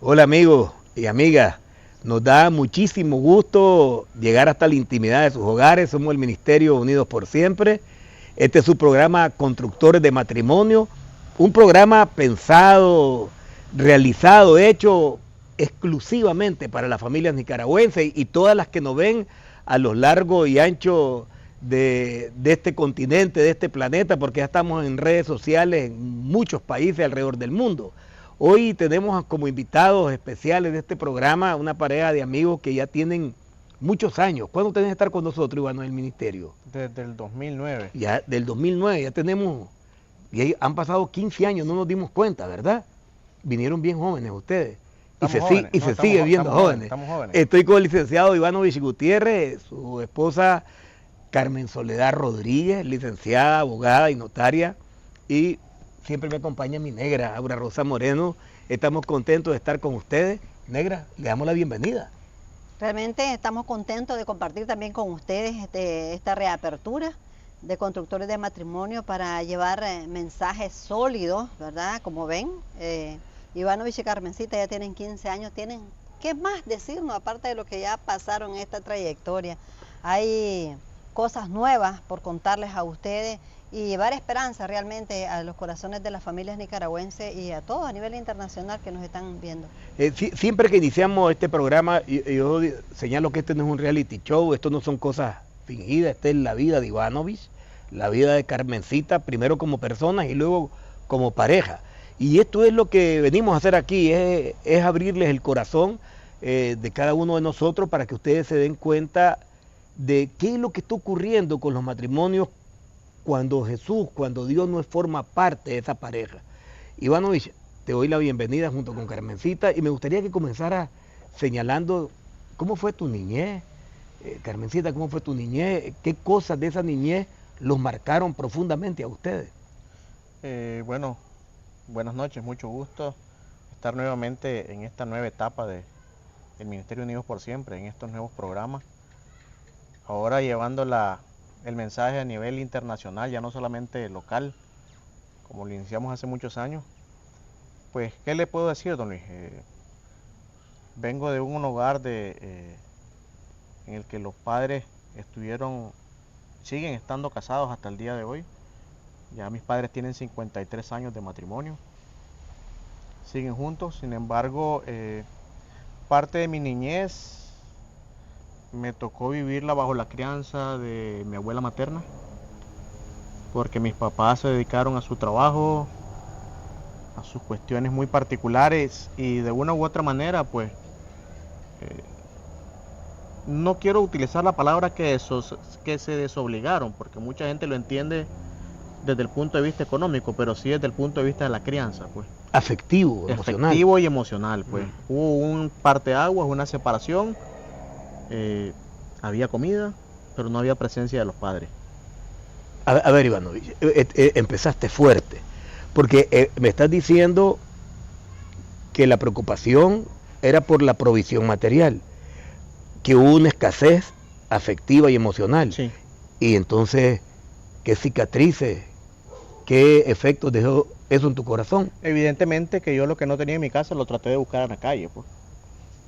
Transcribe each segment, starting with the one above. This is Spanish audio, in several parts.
Hola amigos y amigas, nos da muchísimo gusto llegar hasta la intimidad de sus hogares. Somos el Ministerio Unidos por Siempre. Este es su programa Constructores de Matrimonio, un programa pensado, realizado, hecho exclusivamente para las familias nicaragüenses y todas las que nos ven a lo largo y ancho de este continente, de este planeta, porque ya estamos en redes sociales en muchos países alrededor del mundo. Hoy tenemos como invitados especiales de este programa una pareja de amigos que ya tienen muchos años. ¿Cuándo tenés que estar con nosotros, Iván, en el ministerio? Desde el 2009. Ya del 2009, ya tenemos, y han pasado 15 años, no nos dimos cuenta, ¿verdad? Vinieron bien jóvenes ustedes. Se sigue viendo jóvenes. Estamos jóvenes. Estoy con el licenciado Ivanovich Gutiérrez, su esposa Carmen Soledad Rodríguez, licenciada, abogada y notaria, y siempre me acompaña mi negra, Aura Rosa Moreno. Estamos contentos de estar con ustedes. Negra, le damos la bienvenida. Realmente estamos contentos de compartir también con ustedes esta reapertura de Constructores de Matrimonio para llevar mensajes sólidos, ¿verdad? Como ven, Ivanovich y Carmencita ya tienen 15 años, tienen ¿qué más decirnos aparte de lo que ya pasaron en esta trayectoria? Hay cosas nuevas por contarles a ustedes y llevar esperanza realmente a los corazones de las familias nicaragüenses y a todos a nivel internacional que nos están viendo. Siempre que iniciamos este programa, yo señalo que este no es un reality show, esto no son cosas fingidas, esta es la vida de Ivanovich, la vida de Carmencita, primero como personas y luego como pareja. Y esto es lo que venimos a hacer aquí, es abrirles el corazón de cada uno de nosotros para que ustedes se den cuenta de qué es lo que está ocurriendo con los matrimonios cuando Dios no forma parte de esa pareja. Ivanovich, te doy la bienvenida junto con Carmencita y me gustaría que comenzara señalando cómo fue tu niñez. Carmencita, ¿cómo fue tu niñez? ¿Qué cosas de esa niñez los marcaron profundamente a ustedes? Bueno, buenas noches, mucho gusto estar nuevamente en esta nueva etapa del Ministerio Unidos por Siempre, en estos nuevos programas. Ahora llevando el mensaje a nivel internacional, ya no solamente local, como lo iniciamos hace muchos años. Pues, ¿qué le puedo decir, don Luis? Vengo de un hogar en el que los padres siguen estando casados hasta el día de hoy. Ya mis padres tienen 53 años de matrimonio, siguen juntos. Sin embargo, parte de mi niñez me tocó vivirla bajo la crianza de mi abuela materna, porque mis papás se dedicaron a su trabajo, a sus cuestiones muy particulares y de una u otra manera, pues, no quiero utilizar la palabra que se desobligaron, porque mucha gente lo entiende desde el punto de vista económico, pero sí desde el punto de vista de la crianza, pues. Afectivo, emocional. Afectivo y emocional, pues. Hubo un parteaguas, una separación. Había comida, pero no había presencia de los padres. A ver, Ivanovich, empezaste fuerte, porque me estás diciendo que la preocupación era por la provisión material, que hubo una escasez afectiva y emocional. Sí. Y entonces, ¿qué cicatrices, qué efectos dejó eso en tu corazón? Evidentemente que yo lo que no tenía en mi casa lo traté de buscar en la calle, pues.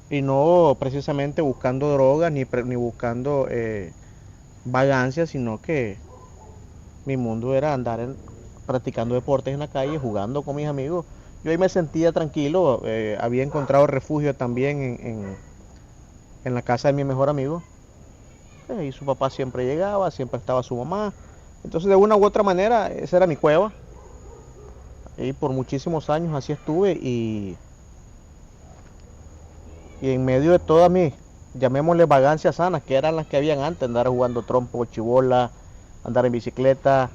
Y no precisamente buscando drogas ni buscando vagancias, sino que mi mundo era andar practicando deportes en la calle, jugando con mis amigos. Yo ahí me sentía tranquilo, había encontrado refugio también en la casa de mi mejor amigo. Y su papá siempre llegaba, siempre estaba su mamá. Entonces de una u otra manera esa era mi cueva. Y por muchísimos años así estuve y en medio de todas mis, llamémosle vagancias sanas, que eran las que habían antes, andar jugando trompo, chibola, andar en bicicleta,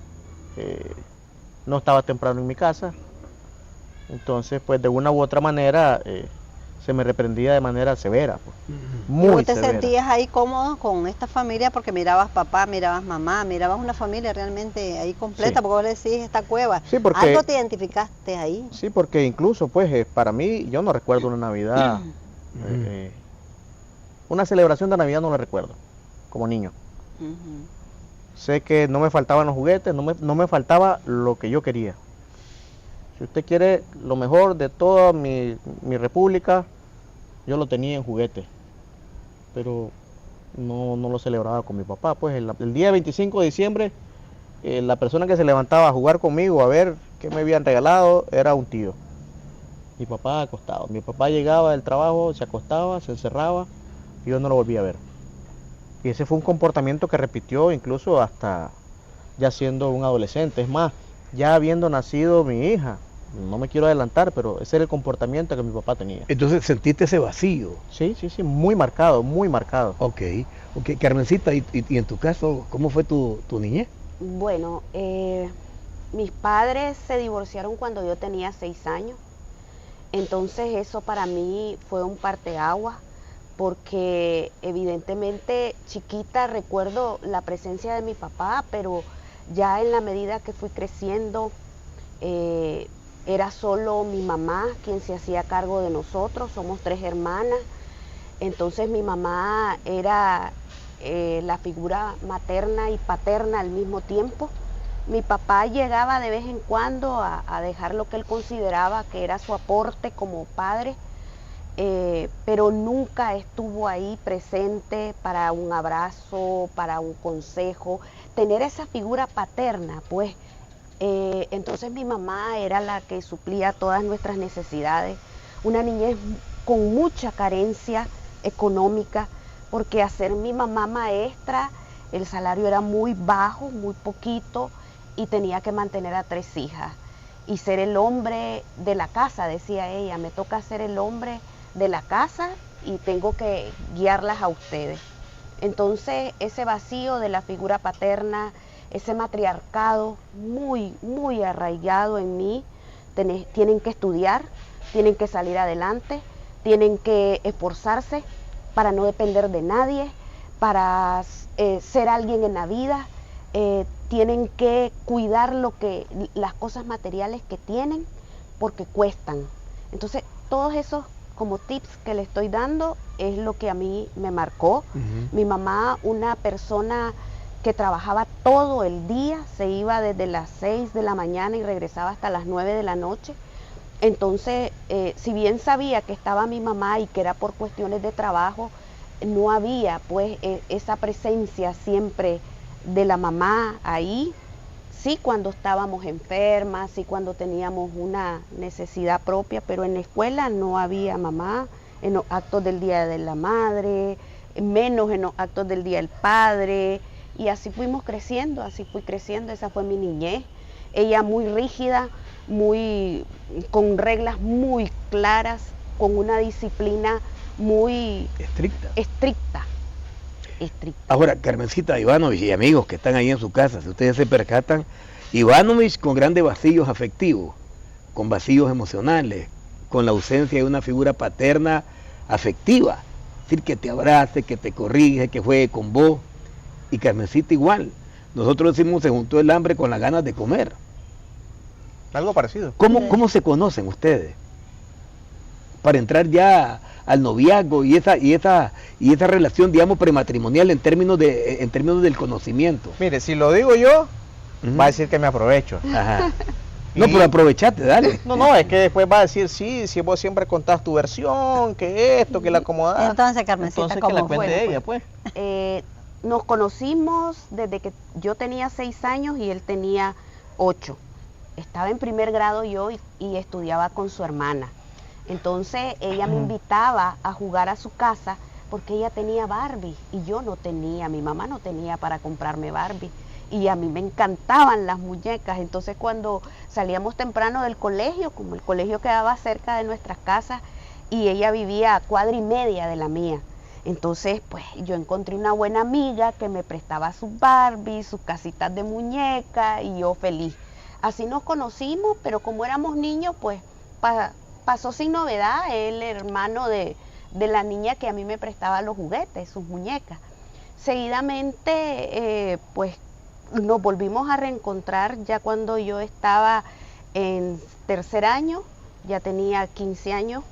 no estaba temprano en mi casa. Entonces, pues de una u otra manera se me reprendía de manera severa, pues. Muy ¿Vos te severa. sentías ahí cómodo con esta familia? Porque mirabas papá, mirabas mamá, mirabas una familia realmente ahí completa, Sí. porque vos le decís esta cueva. Sí, porque, ¿Algo te identificaste ahí? Sí, porque incluso, pues, para mí, yo no recuerdo una Navidad, una celebración de Navidad no la recuerdo, como niño. Sé que no me faltaban los juguetes, no me faltaba lo que yo quería. Si usted quiere lo mejor de toda mi república, yo lo tenía en juguete, pero no lo celebraba con mi papá. Pues el día 25 de diciembre, la persona que se levantaba a jugar conmigo a ver qué me habían regalado era un tío. Mi papá acostado. Mi papá llegaba del trabajo, se acostaba, se encerraba y yo no lo volví a ver. Y ese fue un comportamiento que repitió incluso hasta ya siendo un adolescente. Es más, ya habiendo nacido mi hija, no me quiero adelantar, pero ese era el comportamiento que mi papá tenía. Entonces sentiste ese vacío. Sí, muy marcado, muy marcado. Ok. Carmencita, ¿y en tu caso, cómo fue tu niñez? Bueno, mis padres se divorciaron cuando yo tenía 6 años. Entonces eso para mí fue un parteaguas, porque evidentemente chiquita recuerdo la presencia de mi papá, pero ya en la medida que fui creciendo, era solo mi mamá quien se hacía cargo de nosotros. Somos 3 hermanas, entonces mi mamá era la figura materna y paterna al mismo tiempo. Mi papá llegaba de vez en cuando a dejar lo que él consideraba que era su aporte como padre, pero nunca estuvo ahí presente para un abrazo, para un consejo, tener esa figura paterna, pues. Entonces mi mamá era la que suplía todas nuestras necesidades, una niñez con mucha carencia económica, porque al ser mi mamá maestra, el salario era muy bajo, muy poquito, y tenía que mantener a 3 hijas. Y ser el hombre de la casa, decía ella, me toca ser el hombre de la casa y tengo que guiarlas a ustedes. Entonces ese vacío de la figura paterna, ese matriarcado muy arraigado en mí, tienen que estudiar, tienen que salir adelante, tienen que esforzarse para no depender de nadie, para ser alguien en la vida, tienen que cuidar las cosas materiales que tienen porque cuestan. Entonces todos esos como tips que le estoy dando es lo que a mí me marcó. Mi mamá, una persona que trabajaba todo el día, se iba desde las 6 de la mañana y regresaba hasta las 9 de la noche. Entonces, si bien sabía que estaba mi mamá y que era por cuestiones de trabajo, no había pues esa presencia siempre de la mamá ahí. Sí, cuando estábamos enfermas, sí, cuando teníamos una necesidad propia, pero en la escuela no había mamá, en los actos del Día de la Madre, menos en los actos del Día del Padre. Y así fuimos creciendo, esa fue mi niñez. Ella muy rígida, con reglas muy claras, con una disciplina muy estricta. Ahora, Carmencita, Ivanovich y amigos que están ahí en su casa, si ustedes se percatan, Ivanovich con grandes vacíos afectivos, con vacíos emocionales, con la ausencia de una figura paterna afectiva, es decir, que te abrace, que te corrige, que juegue con vos. Y Carmencita igual. Nosotros decimos se juntó el hambre con las ganas de comer. Algo parecido. ¿Cómo se conocen ustedes? Para entrar ya al noviazgo y esa relación, digamos, prematrimonial en términos del conocimiento. Mire, si lo digo yo, va a decir que me aprovecho. Ajá. No, pero aprovechate, dale. No, es que después va a decir, sí, si vos siempre contás tu versión, que esto, que la acomodás. Entonces, Carmencita, ¿cómo fue? Cuente ella, pues. Nos conocimos desde que yo tenía 6 años y él tenía 8. Estaba en primer grado yo y estudiaba con su hermana. Entonces ella me invitaba a jugar a su casa porque ella tenía Barbie y yo no tenía, mi mamá no tenía para comprarme Barbie. Y a mí me encantaban las muñecas. Entonces cuando salíamos temprano del colegio, como el colegio quedaba cerca de nuestras casas y ella vivía a 1,5 cuadras de la mía, entonces pues yo encontré una buena amiga que me prestaba sus Barbie, sus casitas de muñeca y yo feliz. Así nos conocimos, pero como éramos niños pues pasó sin novedad. Él, hermano de la niña que a mí me prestaba los juguetes, sus muñecas. Seguidamente pues nos volvimos a reencontrar ya cuando yo estaba en 3er año, ya tenía 15 años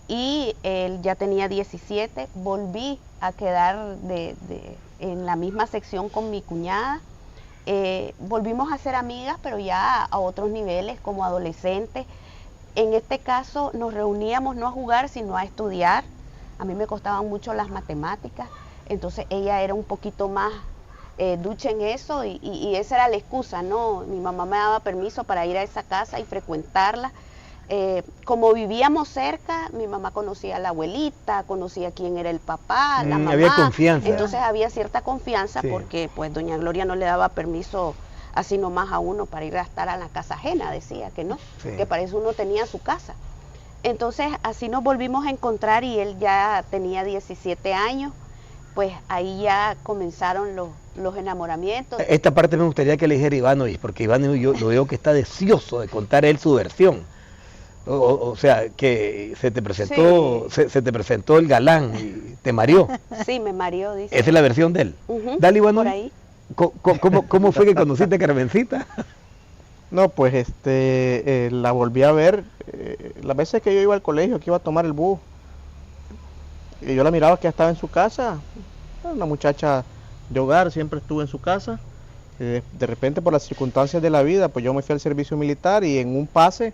y él ya tenía 17. Volví a quedar en la misma sección con mi cuñada. volvimos a ser amigas, pero ya a otros niveles, como adolescentes. En este caso nos reuníamos no a jugar, sino a estudiar. A mí me costaban mucho las matemáticas, entonces ella era un poquito más ducha en eso y esa era la excusa, ¿no? Mi mamá me daba permiso para ir a esa casa y frecuentarla. Como vivíamos cerca, mi mamá conocía a la abuelita, conocía quién era el papá, la mamá. Había confianza. Entonces había cierta confianza, Sí. porque pues doña Gloria no le daba permiso así nomás a uno para ir a estar a la casa ajena, decía que no, Sí. que para eso uno tenía su casa. Entonces así nos volvimos a encontrar y él ya tenía 17 años, pues ahí ya comenzaron los enamoramientos. Esta parte me gustaría que le dijera Ivanovich, porque Ivanovich yo lo veo que está deseoso de contar él su versión. O sea, que se te presentó, Sí. se te presentó el galán y te mareó. Sí, me mareó, dice. Esa es la versión de él. Ujú, Dale, por Ivanovich. ahí. ¿Cómo fue que conociste a Carmencita? No, pues la volví a ver las veces que yo iba al colegio, que iba a tomar el bus. Y yo la miraba que ya estaba en su casa, una muchacha de hogar, siempre estuvo en su casa. De repente, por las circunstancias de la vida, pues yo me fui al servicio militar y en un pase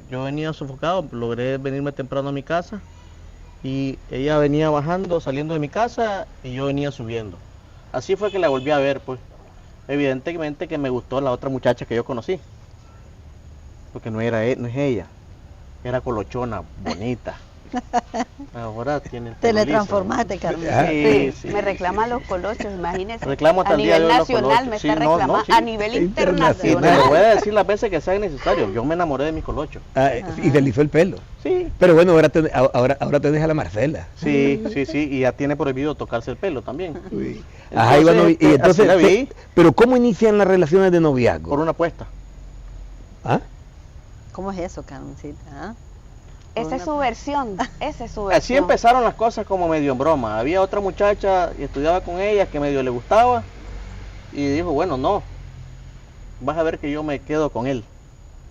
yo venía sofocado, logré venirme temprano a mi casa y ella venía bajando, saliendo de mi casa y yo venía subiendo. Así fue que la volví a ver, pues. Evidentemente que me gustó la otra muchacha que yo conocí, porque no es ella, era colochona, bonita. Ahora tiene el Te pelo le liso. transformaste, Carmen. Sí, Sí, sí, me sí, reclama sí. los colochos, imagínese. Reclamo hasta a el día de nivel hoy los nacional colochos. me Sí, está no, no, reclamando, sí. a nivel Sí, Y te lo internacional. voy a decir las veces que sea necesario. Yo me enamoré de mi colocho. Y se le hizo el pelo. Sí, Pero bueno, ahora tenés a la Marcela. sí, sí, sí. Y ya tiene prohibido tocarse el pelo también. Uy. Entonces, Ajá, Ivanovich, y así entonces, la vi. pero ¿cómo inician las relaciones de noviazgo? Por una apuesta. ¿Ah? ¿Cómo es eso, Carmencita? ¿Ah? Esa es su versión, esa es su versión. Así empezaron las cosas como medio en broma. Había otra muchacha y estudiaba con ella que medio le gustaba. Y dijo, bueno, no. Vas a ver que yo me quedo con él.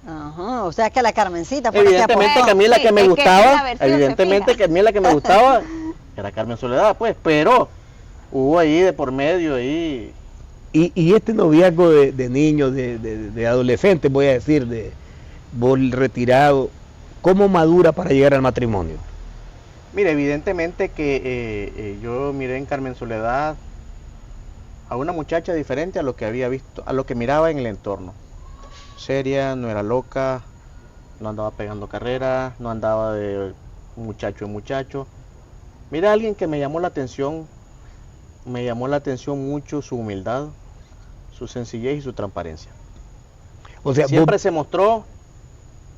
Ajá, o sea que la Carmencita fue la que Evidentemente apostó. que a mí la Sí, que me es que gustaba, esa versión se evidentemente fija. que a mí la que me gustaba era Carmen Soledad, pues, pero hubo ahí de por medio ahí. Y este noviazgo de niños, de adolescentes, voy a decir, de vos retirado, ¿cómo madura para llegar al matrimonio? Mire, evidentemente que yo miré en Carmen Soledad a una muchacha diferente a lo que había visto, a lo que miraba en el entorno. Seria, no era loca, no andaba pegando carrera, no andaba de muchacho en muchacho. Mira, alguien que me llamó la atención mucho su humildad, su sencillez y su transparencia. O sea, Siempre se mostró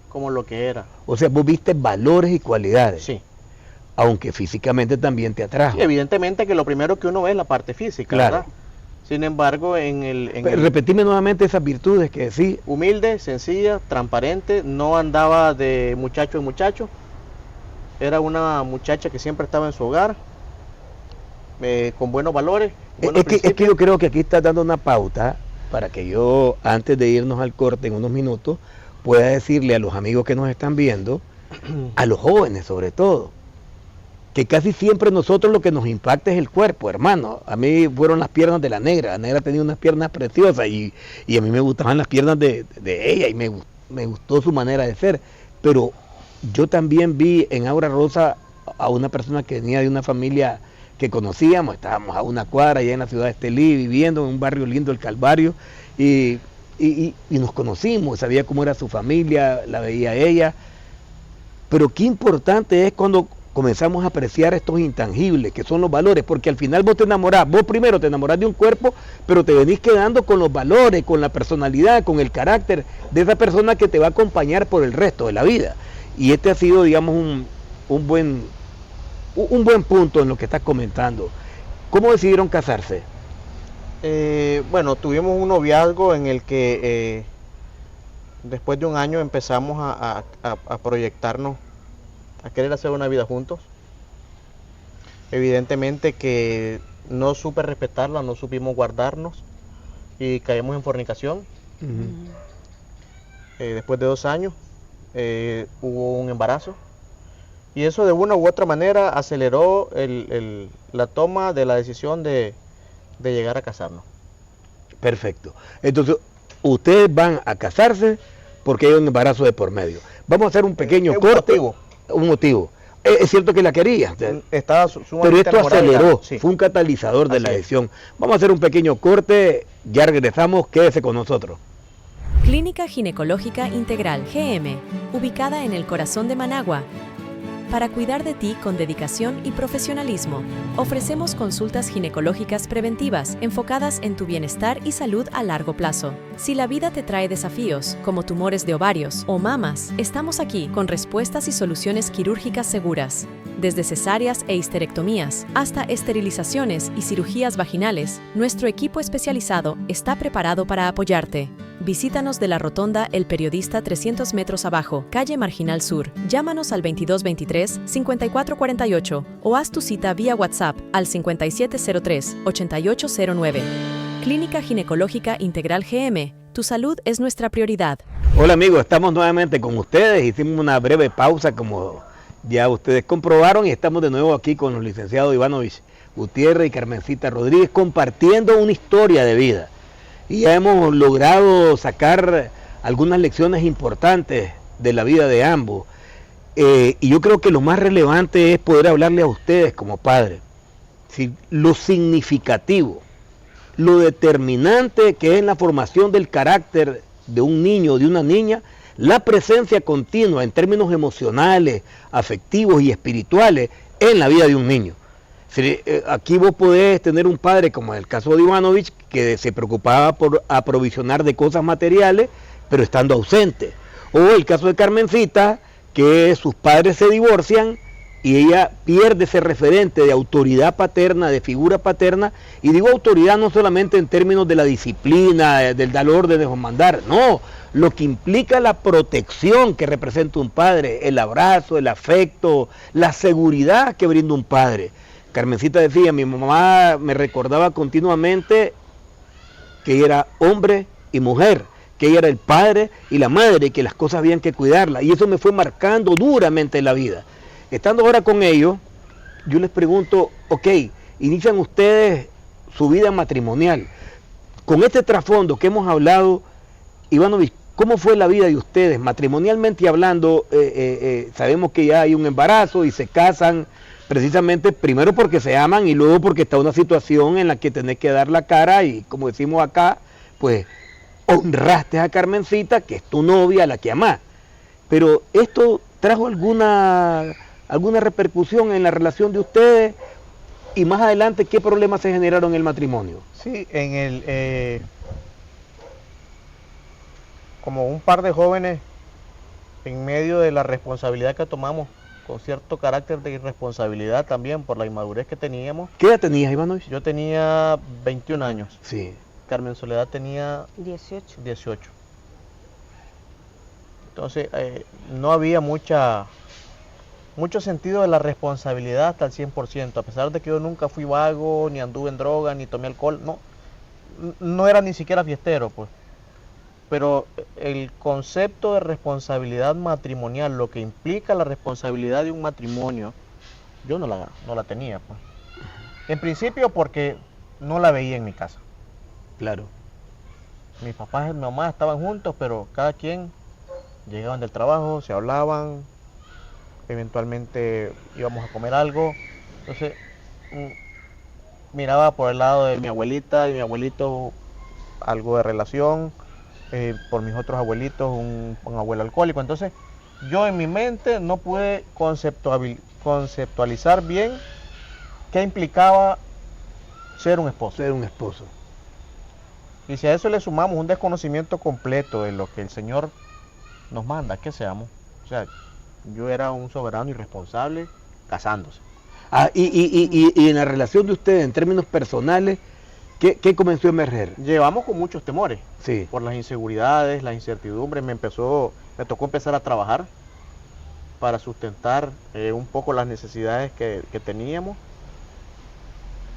como lo que era. vos viste valores y cualidades, Sí. aunque físicamente también te atrajo. Sí, evidentemente que lo primero que uno ve es la parte física, Claro. ¿verdad? Sin embargo, en el Repetime nuevamente esas virtudes que decís. humilde, sencilla, transparente, no andaba de muchacho en muchacho. Era una muchacha que siempre estaba en su hogar, con buenos valores, buenos Es que principios. yo creo que aquí está dando una pauta para que yo, antes de irnos al corte en unos minutos, pueda decirle a los amigos que nos están viendo, a los jóvenes sobre todo, que casi siempre nosotros lo que nos impacta es el cuerpo, hermano. A mí fueron las piernas de la negra tenía unas piernas preciosas y a mí me gustaban las piernas de ella y me gustó su manera de ser. Pero yo también vi en Aura Rosa a una persona que venía de una familia que conocíamos, estábamos a una cuadra allá en la ciudad de Estelí, viviendo en un barrio lindo, el Calvario, y nos conocimos, sabía cómo era su familia, la veía ella. Pero qué importante es cuando comenzamos a apreciar estos intangibles, que son los valores, porque al final vos te enamorás, vos primero te enamorás de un cuerpo, pero te venís quedando con los valores, con la personalidad, con el carácter de esa persona que te va a acompañar por el resto de la vida. Y este ha sido, digamos, un buen punto en lo que estás comentando. ¿Cómo decidieron casarse? Bueno, tuvimos un noviazgo en el que después de un año empezamos a proyectarnos, a querer hacer una vida juntos. Evidentemente que no supe respetarla, no supimos guardarnos y caímos en fornicación. Después de 2 años hubo un embarazo y eso de una u otra manera aceleró la toma de la decisión de llegar a casarnos. Perfecto. Entonces, ustedes van a casarse porque hay un embarazo de por medio. Vamos a hacer un pequeño corte. Motivo. Un motivo. Es cierto que la quería, Estaba pero sumamente esto enamorada de aceleró, sí. fue un catalizador de Así la es. decisión. Vamos a hacer un pequeño corte, ya regresamos, quédese con nosotros. Clínica Ginecológica Integral, GM, ubicada en el corazón de Managua. Para cuidar de ti con dedicación y profesionalismo, ofrecemos consultas ginecológicas preventivas enfocadas en tu bienestar y salud a largo plazo. Si la vida te trae desafíos, como tumores de ovarios o mamas, estamos aquí con respuestas y soluciones quirúrgicas seguras. Desde cesáreas e histerectomías hasta esterilizaciones y cirugías vaginales, nuestro equipo especializado está preparado para apoyarte. Visítanos de la Rotonda El Periodista 300 metros abajo, calle Marginal Sur. Llámanos al 2223-5448 o haz tu cita vía WhatsApp al 5703-8809. Clínica Ginecológica Integral GM. Tu salud es nuestra prioridad. Hola amigos, estamos nuevamente con ustedes. Hicimos una breve pausa como ya ustedes comprobaron y estamos de nuevo aquí con los licenciados Ivanovich Gutiérrez y Carmencita Rodríguez compartiendo una historia de vida. Y ya hemos logrado sacar algunas lecciones importantes de la vida de ambos. Y yo creo que lo más relevante es poder hablarle a ustedes como padres. ¿Sí? Lo significativo, lo determinante que es en la formación del carácter de un niño o de una niña, la presencia continua en términos emocionales, afectivos y espirituales en la vida de un niño. Aquí vos podés tener un padre, como en el caso de Ivanovich, que se preocupaba por aprovisionar de cosas materiales, pero estando ausente. O el caso de Carmencita, que sus padres se divorcian y ella pierde ese referente de autoridad paterna, de figura paterna, y digo autoridad no solamente en términos de la disciplina, del dar órdenes o mandar, no, lo que implica la protección que representa un padre, el abrazo, el afecto, la seguridad que brinda un padre. Carmencita decía, mi mamá me recordaba continuamente que ella era hombre y mujer, que ella era el padre y la madre, y que las cosas habían que cuidarlas, y eso me fue marcando duramente en la vida. Estando ahora con ellos, yo les pregunto, ok, inician ustedes su vida matrimonial. Con este trasfondo que hemos hablado, Ivanovich, ¿cómo fue la vida de ustedes? Matrimonialmente hablando, sabemos que ya hay un embarazo y se casan precisamente primero porque se aman y luego porque está una situación en la que tenés que dar la cara y como decimos acá, pues honraste a Carmencita, que es tu novia, a la que amás. Pero esto trajo alguna repercusión en la relación de ustedes y más adelante, ¿qué problemas se generaron en el matrimonio? Sí, como un par de jóvenes, en medio de la responsabilidad que tomamos, con cierto carácter de irresponsabilidad también por la inmadurez que teníamos. ¿Qué edad tenías, Ivanovich? Yo tenía 21 años. Sí. Carmen Soledad tenía 18. 18. Entonces, no había mucho sentido de la responsabilidad hasta el 100%, a pesar de que yo nunca fui vago, ni anduve en droga, ni tomé alcohol, no era ni siquiera fiestero, pues. Pero el concepto de responsabilidad matrimonial, lo que implica la responsabilidad de un matrimonio, yo no la tenía, pues. En principio porque no la veía en mi casa. Claro. Mis papás y mi mamá estaban juntos, pero cada quien llegaban del trabajo, se hablaban, eventualmente íbamos a comer algo. Entonces, miraba por el lado de mi abuelita y mi abuelito algo de relación, por mis otros abuelitos un abuelo alcohólico. Entonces, yo en mi mente no pude conceptualizar bien qué implicaba ser un esposo. Ser un esposo. Y si a eso le sumamos un desconocimiento completo de lo que el Señor nos manda que seamos, o sea, yo era un soberano irresponsable casándose. Y en la relación de ustedes, en términos personales, ¿qué comenzó a emerger? Llevamos con muchos temores, Sí. por las inseguridades, las incertidumbres. Me tocó empezar a trabajar para sustentar un poco las necesidades que teníamos.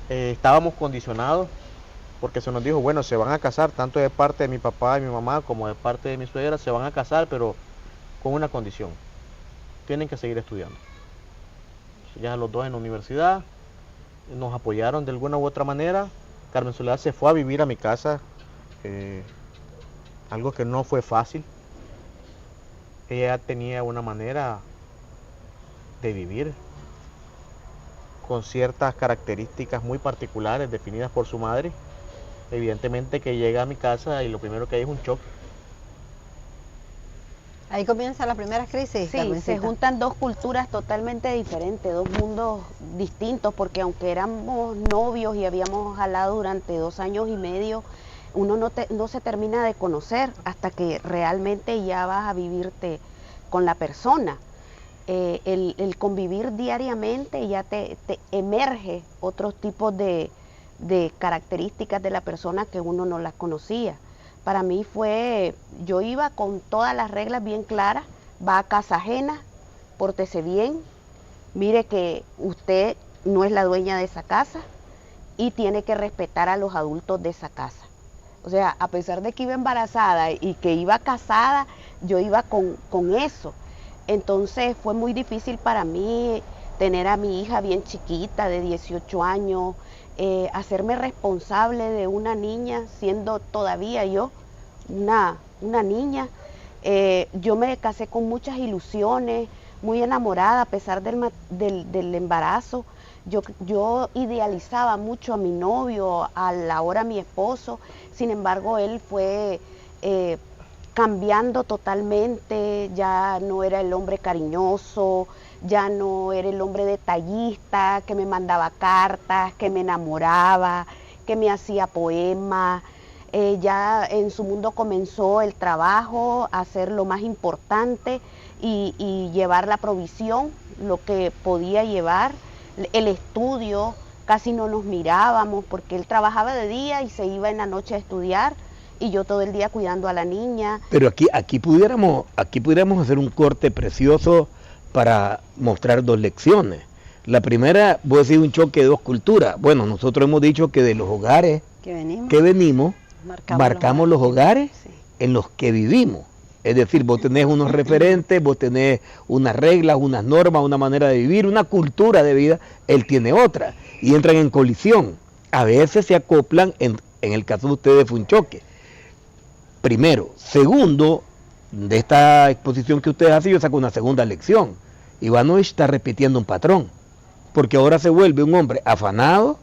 Estábamos condicionados porque se nos dijo, bueno, se van a casar, tanto de parte de mi papá y mi mamá como de parte de mi suegra, se van a casar, pero con una condición: tienen que seguir estudiando. Ya los dos en la universidad, nos apoyaron de alguna u otra manera. Carmen Soledad se fue a vivir a mi casa algo que no fue fácil. Ella tenía una manera de vivir con ciertas características muy particulares definidas por su madre. Evidentemente que llega a mi casa y lo primero que hay es un choque. Ahí comienza la primera crisis. Sí, Carmencita. se juntan dos culturas totalmente diferentes, dos mundos distintos, porque aunque éramos novios y habíamos jalado durante 2 años y medio, uno no se termina de conocer hasta que realmente ya vas a vivirte con la persona. El convivir diariamente ya te emerge otros tipos de características de la persona que uno no las conocía. Para mí yo iba con todas las reglas bien claras: va a casa ajena, pórtese bien, mire que usted no es la dueña de esa casa y tiene que respetar a los adultos de esa casa. O sea, a pesar de que iba embarazada y que iba casada, yo iba con eso. Entonces fue muy difícil para mí tener a mi hija bien chiquita, de 18 años, hacerme responsable de una niña, siendo todavía yo una niña. Yo me casé con muchas ilusiones, muy enamorada a pesar del embarazo. Yo idealizaba mucho a mi novio, ahora mi esposo. Sin embargo, él fue cambiando totalmente. Ya no era el hombre cariñoso, ya no era el hombre detallista que me mandaba cartas, que me enamoraba, que me hacía poemas. Ya en su mundo comenzó el trabajo, a ser lo más importante y llevar la provisión, lo que podía llevar. El estudio, casi no nos mirábamos porque él trabajaba de día y se iba en la noche a estudiar y yo todo el día cuidando a la niña. Pero aquí pudiéramos hacer un corte precioso para mostrar 2 lecciones. La primera, voy a decir, un choque de 2 culturas. Bueno, nosotros hemos dicho que de los hogares que venimos marcamos los hogares Sí. en los que vivimos. Es decir, vos tenés unos referentes, vos tenés unas reglas, unas normas, una manera de vivir, una cultura de vida, él tiene otra, y entran en colisión. A veces se acoplan, en el caso de ustedes fue un choque. Primero. Segundo, de esta exposición que ustedes hacen, yo saco una segunda lección. Ivanovich está repitiendo un patrón, porque ahora se vuelve un hombre afanado,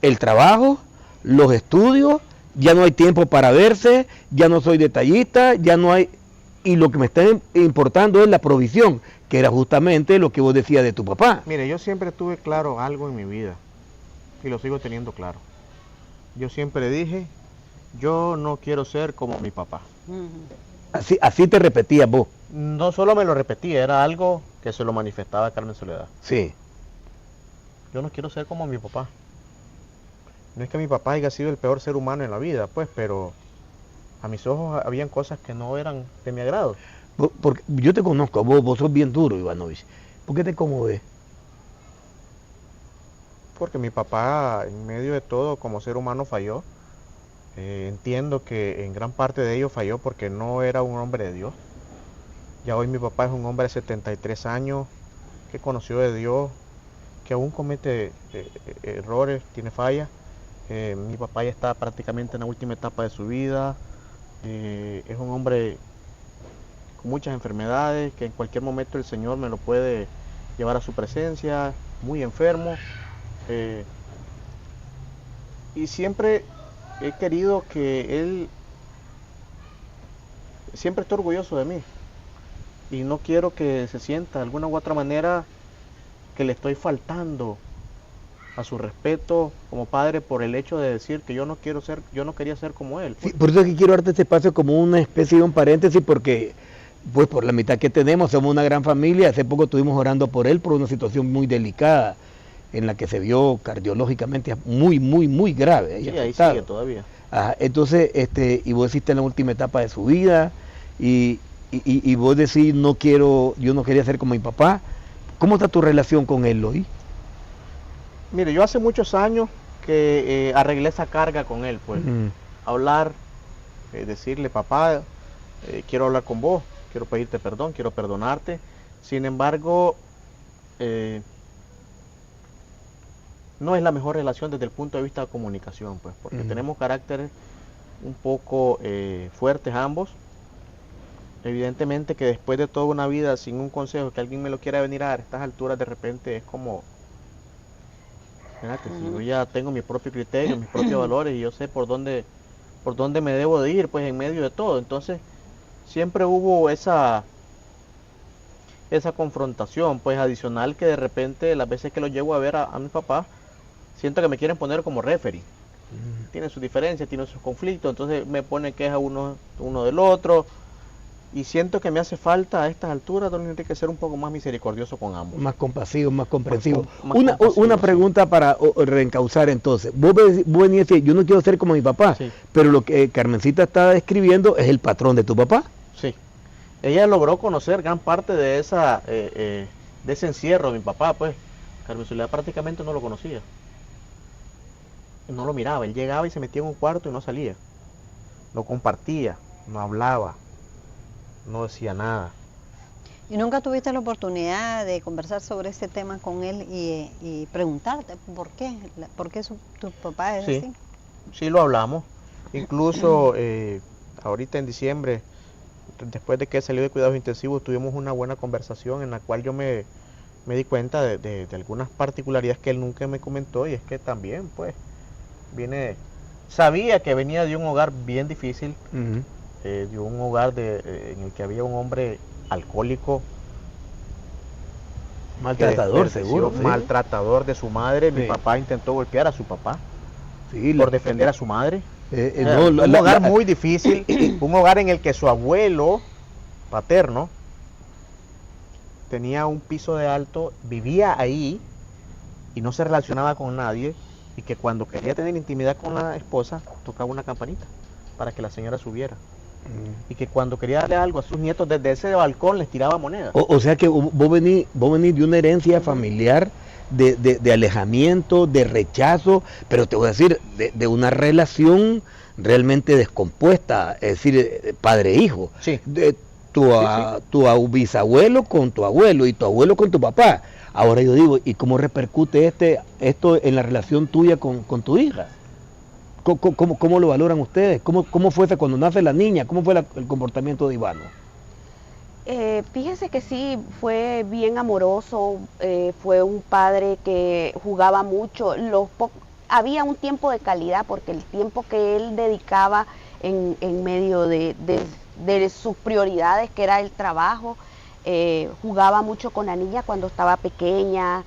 el trabajo, los estudios, ya no hay tiempo para verse, ya no soy detallista, ya no hay... Y lo que me está importando es la provisión, que era justamente lo que vos decías de tu papá. Mire, yo siempre tuve claro algo en mi vida y lo sigo teniendo claro. Yo siempre dije, yo no quiero ser como mi papá. Así te repetías vos. No solo me lo repetía, era algo que se lo manifestaba a Carmen Soledad. Sí. Yo no quiero ser como mi papá. No es que mi papá haya sido el peor ser humano en la vida, pues, pero a mis ojos habían cosas que no eran de mi agrado. Porque yo te conozco, vos sos bien duro, Ivanovich. ¿Por qué te conmoves? Porque mi papá, en medio de todo, como ser humano falló. Entiendo que en gran parte de ello falló porque no era un hombre de Dios. Ya hoy mi papá es un hombre de 73 años, que conoció de Dios, que aún comete errores, tiene fallas. Mi papá ya está prácticamente en la última etapa de su vida. Es un hombre con muchas enfermedades, que en cualquier momento el Señor me lo puede llevar a su presencia, muy enfermo. Y siempre he querido que él siempre esté orgulloso de mí. Y no quiero que se sienta de alguna u otra manera que le estoy faltando a su respeto como padre por el hecho de decir que yo no quería ser como él. Sí, por eso es que quiero darte este espacio como una especie de un paréntesis, porque pues por la mitad que tenemos somos una gran familia. Hace poco estuvimos orando por él por una situación muy delicada en la que se vio cardiológicamente muy grave. Sí, ahí sigue todavía. Ajá, entonces, y vos decís en la última etapa de su vida y vos decís yo no quería ser como mi papá. ¿Cómo está tu relación con él hoy? Mire, yo hace muchos años que arreglé esa carga con él, pues. Hablar, decirle, papá, quiero hablar con vos, quiero pedirte perdón, quiero perdonarte. Sin embargo, no es la mejor relación desde el punto de vista de comunicación, pues, porque tenemos caracteres un poco fuertes ambos. Evidentemente que después de toda una vida sin un consejo, que alguien me lo quiera venir a dar a estas alturas, de repente es como, fíjate, si yo ya tengo mi propio criterio, mis propios valores y yo sé por dónde me debo de ir, pues en medio de todo. Entonces siempre hubo esa confrontación, pues adicional, que de repente las veces que lo llego a ver a mi papá, siento que me quieren poner como referee. Tienen sus diferencias, tienen sus conflictos, entonces me pone queja uno del otro. Y siento que me hace falta a estas alturas, don Enrique, ser un poco más misericordioso con ambos. Más compasivo, más comprensivo. Más Una compasivo, pregunta para reencauzar entonces. Vos venís a decir, yo no quiero ser como mi papá, Sí. pero lo que Carmencita está describiendo es el patrón de tu papá. Sí. Ella logró conocer gran parte de de ese encierro de mi papá, pues. Carmen Soledad prácticamente no lo conocía. No lo miraba, él llegaba y se metía en un cuarto y no salía. No compartía, no hablaba, no decía nada. ¿Y nunca tuviste la oportunidad de conversar sobre ese tema con él y preguntarte por qué? ¿Por qué tu papá es Sí. así? Sí lo hablamos. Incluso ahorita en diciembre, después de que salió de cuidados intensivos, tuvimos una buena conversación en la cual yo me di cuenta de algunas particularidades que él nunca me comentó, y es que también, pues, sabía que venía de un hogar bien difícil, de un hogar en el que había un hombre alcohólico, Maltratador, seguro. Sí. maltratador de su madre. Mi Sí. papá intentó golpear a su papá Sí, por defender a su madre. no, Un hogar muy difícil, un hogar en el que su abuelo paterno tenía un piso de alto, vivía ahí y no se relacionaba con nadie, y que cuando quería tener intimidad con la esposa tocaba una campanita para que la señora subiera, y que cuando quería darle algo a sus nietos desde ese balcón les tiraba monedas. O sea que vos venís de una herencia familiar de alejamiento, de rechazo, pero te voy a decir, de una relación realmente descompuesta, es decir, padre-hijo. Sí. De tu bisabuelo con tu abuelo y tu abuelo con tu papá. Ahora yo digo, ¿y cómo repercute esto en la relación tuya con tu hija? ¿Cómo lo valoran ustedes? ¿Cómo fue cuando nace la niña? ¿Cómo fue el comportamiento de Ivano? Fíjese que sí, fue bien amoroso, fue un padre que jugaba mucho, había un tiempo de calidad, porque el tiempo que él dedicaba en medio de sus prioridades, que era el trabajo, jugaba mucho con la niña cuando estaba pequeña,